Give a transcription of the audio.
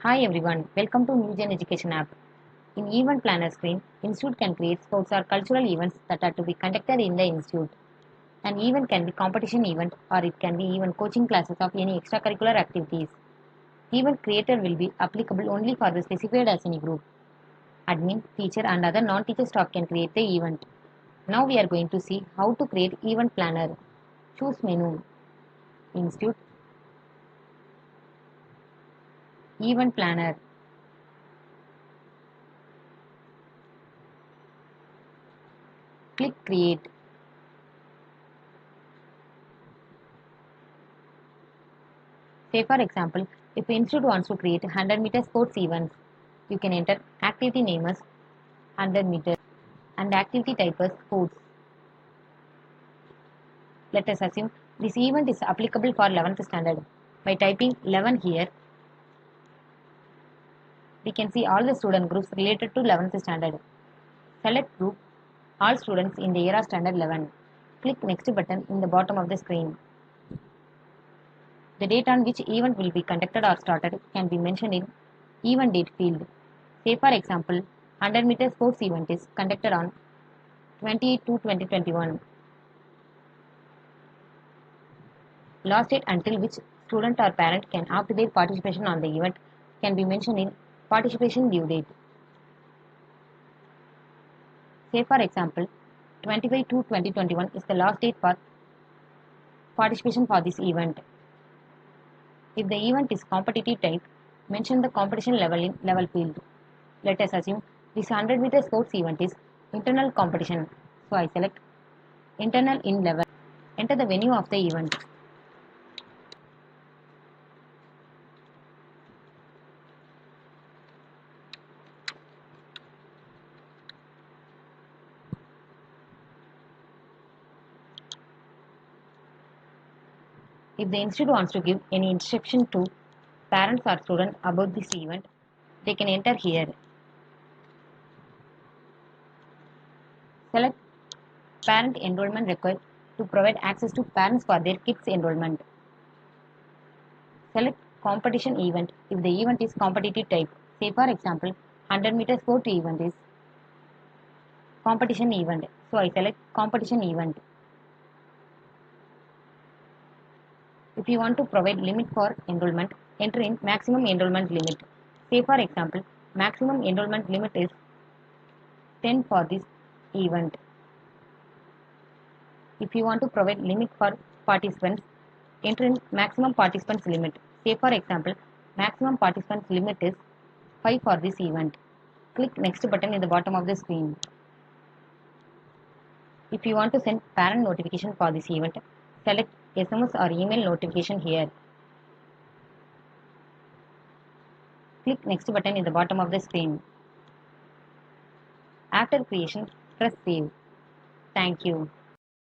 Hi everyone, welcome to NewGen Education app. In Event Planner screen, Institute can create sports or cultural events that are to be conducted in the Institute. An event can be competition event or it can be even coaching classes of any extracurricular activities. Event creator will be applicable only for the specified as any group. Admin, teacher and other non-teacher staff can create the event. Now we are going to see how to create Event Planner. Choose menu, Institute, Event Planner. Click Create. Say for example, if Institute wants to create 100-meter sports events, you can enter activity name as 100 meters and activity type as sports. Let us assume this event is applicable for 11th standard. By typing 11 here, we can see all the student groups related to 11th standard. Select group all students in the year of standard 11. Click next button in the bottom of the screen. The date on which event will be conducted or started can be mentioned in event date field. Say for example, 100-meter sports event is conducted on 20/2/2021. Last date until which student or parent can opt their participation on the event can be mentioned in participation due date. Say for example, 25/2/2021 is the last date for participation for this event. If the event is competitive type, mention the competition level in level field. Let us assume this 100-meter sports event is internal competition. So I select internal in level. Enter the venue of the event. If the institute wants to give any instruction to parents or students about this event, they can enter here. Select parent enrollment required to provide access to parents for their kids' enrollment. Select competition event if the event is competitive type. Say for example, 100-meter sport event is competition event. So I select competition event. If you want to provide limit for enrollment, enter in maximum enrollment limit. Say for example, maximum enrollment limit is 10 for this event. If you want to provide limit for participants, enter in maximum participants limit. Say for example, maximum participants limit is 5 for this event. Click next button in the bottom of the screen. If you want to send parent notification for this event, select SMS or email notification here. Click next button in the bottom of the screen. After creation, press save. Thank you.